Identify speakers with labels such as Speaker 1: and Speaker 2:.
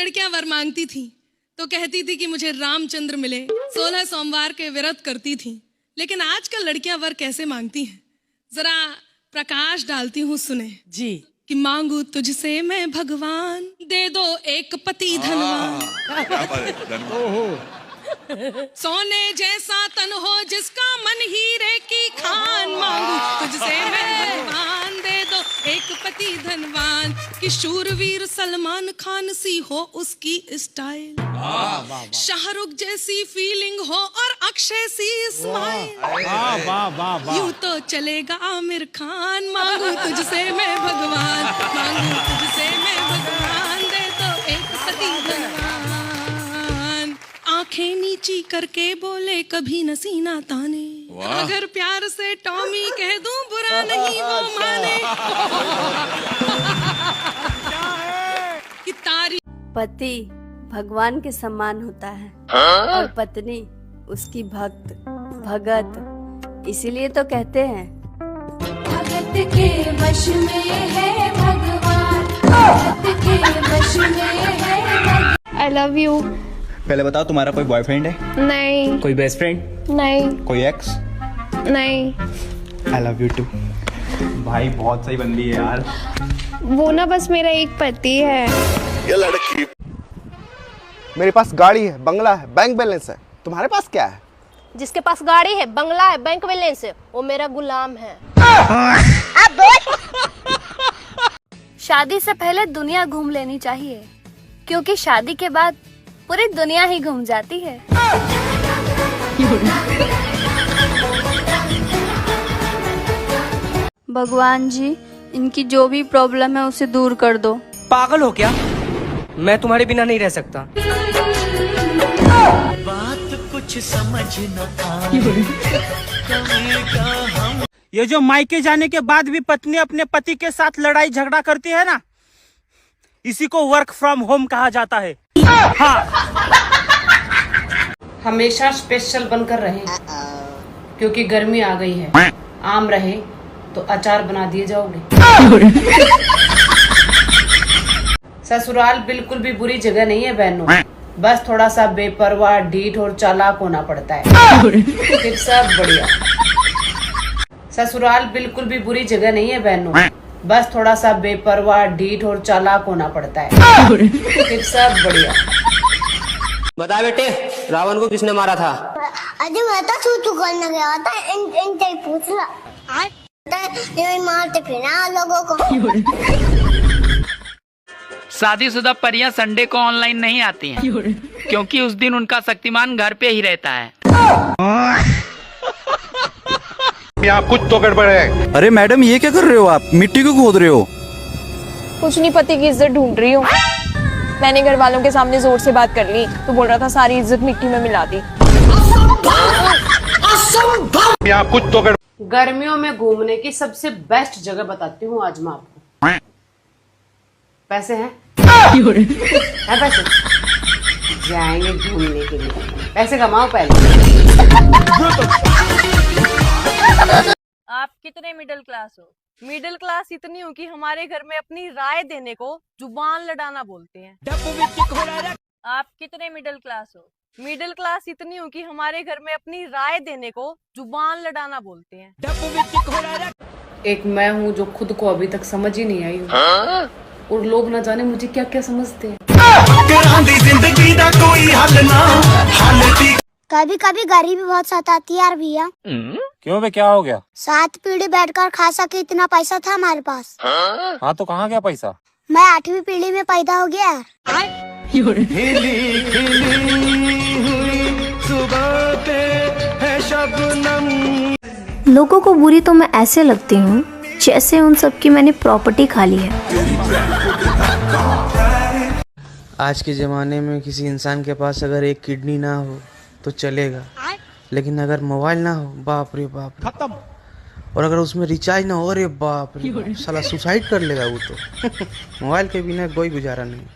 Speaker 1: लड़कियां वर मांगती थी तो कहती थी कि मुझे रामचंद्र मिले, 16 सोमवार के व्रत करती थी। लेकिन आजकल लड़कियां वर कैसे मांगती हैं, जरा प्रकाश डालती हूँ, सुने
Speaker 2: जी।
Speaker 1: कि मांगू तुझसे मैं भगवान, दे दो एक पति धनवान, सोने जैसा तन हो जिसका मन हीरे की खान। मांगू तुझसे मैं भगवान, दे दो एक पति धनवान, कि शूरवीर सलमान खान सी हो उसकी स्टाइल, शाहरुख जैसी फीलिंग हो और अक्षय सी स्माइल, यूं तो चलेगा आमिर खान। मांगू तुझसे मैं भगवान, मांगू तुझसे मैं भगवान, दे दो एक पति धनवान। आंखें नीची करके बोले कभी न सीना ताने, अगर प्यार से टॉमी कह दूं बुरा नहीं वो माने। कि तारी
Speaker 3: पति भगवान के समान होता है और पत्नी उसकी भक्त भगत, इसीलिए तो कहते हैं
Speaker 4: भगत के वश में है भगवान, भगत के वश में है भगवान।
Speaker 5: आई लव यू।
Speaker 6: पहले बताओ तुम्हारा कोई बॉयफ्रेंड है?
Speaker 5: नहीं।
Speaker 6: कोई बेस्ट फ्रेंड?
Speaker 5: नहीं।
Speaker 6: कोई एक्स?
Speaker 5: नहीं।
Speaker 6: I love you too. भाई बहुत सही बंदी है यार।
Speaker 5: वो ना बस मेरा एक पति है।
Speaker 7: ये लड़की। मेरे पास गाड़ी है, बंगला है, बैंक बैलेंस है, तुम्हारे पास क्या है?
Speaker 8: जिसके पास गाड़ी है, बंगला है, बैंक बैलेंस है, वो मेरा गुलाम है।
Speaker 3: शादी से पहले दुनिया घूम लेनी चाहिए, क्योंकि शादी के बाद पूरी दुनिया ही घूम जाती है। भगवान जी, इनकी जो भी प्रॉब्लम है उसे दूर कर दो।
Speaker 2: पागल हो क्या? मैं तुम्हारे बिना नहीं रह सकता।
Speaker 9: बात कुछ समझ न आ।
Speaker 2: ये जो मायके जाने के बाद भी पत्नी अपने पति के साथ लड़ाई झगड़ा करती है ना, इसी को वर्क फ्रॉम होम कहा जाता है। हाँ।
Speaker 10: हमेशा स्पेशल बनकर रहे, क्योंकि गर्मी आ गई है। आम रहे तो अचार बना दिए जाओगे। ससुराल बिल्कुल भी बुरी जगह नहीं है बहनों, बस थोड़ा सा बेपरवाह, ढीठ और चालाक होना पड़ता है, फिर सब बढ़िया। ससुराल बिल्कुल भी बुरी जगह नहीं है बहनों, बस थोड़ा सा बेपरवाह, ढीठ और चालाक होना पड़ता है, फिर सब बढ़िया।
Speaker 2: बता बेटे, रावण को किसने मारा था?
Speaker 4: अरे मैं तो छू करने गया था, इनसे पूछ ला। ये मारते फिर लोगों को।
Speaker 11: शादीशुदा परियां संडे को ऑनलाइन नहीं आती हैं, क्योंकि उस दिन उनका शक्तिमान घर पे ही रहता है।
Speaker 7: यहाँ कुछ तो गड़बड़ है।
Speaker 6: अरे मैडम, ये क्या कर रहे हो आप? मिट्टी को खोद रहे हो?
Speaker 5: कुछ नहीं, पति की इज्जत ढूंढ रही हूँ। मैंने घर वालों के सामने जोर से बात कर ली तो बोल रहा था सारी इज्जत मिट्टी में मिला दी।
Speaker 7: यहाँ कुछ तो
Speaker 10: गर्मियों में घूमने की सबसे बेस्ट जगह बताती हूँ आज मैं आपको। पैसे हैं? है पैसे? जाएंगे घूमने के लिए, पैसे कमाओ पहले।
Speaker 3: आप कितने मिडिल क्लास हो? मिडिल क्लास इतनी हूँ कि हमारे घर में अपनी राय देने को जुबान लड़ाना बोलते हैं। आप कितने मिडिल क्लास हो? मिडिल क्लास इतनी हूँ कि हमारे घर में अपनी राय देने को जुबान लड़ाना बोलते हैं।
Speaker 10: एक मैं हूँ जो खुद को अभी तक समझ ही नहीं आई हूँ, और लोग न जाने मुझे क्या क्या समझते हैं।
Speaker 4: कभी कभी गरीबी बहुत सताती है यार भैया।
Speaker 6: क्यों बे, क्या हो गया?
Speaker 4: 7 पीढ़ी बैठकर खा सके इतना पैसा था हमारे पास।
Speaker 6: हाँ तो कहाँ गया पैसा?
Speaker 4: मैं 8वीं पीढ़ी में पैदा हो गया यार।
Speaker 3: लोगों को बुरी तो मैं ऐसे लगती हूँ जैसे उन सब की मैंने प्रॉपर्टी खा ली है।
Speaker 2: आज के ज़माने में किसी इंसान के पास अगर एक किडनी ना हो तो चलेगा, लेकिन अगर मोबाइल ना हो, बाप रे बाप, खत्म। और अगर उसमें रिचार्ज ना हो, अरे बाप रे, साला सुसाइड कर लेगा वो तो। मोबाइल के बिना कोई गुजारा नहीं।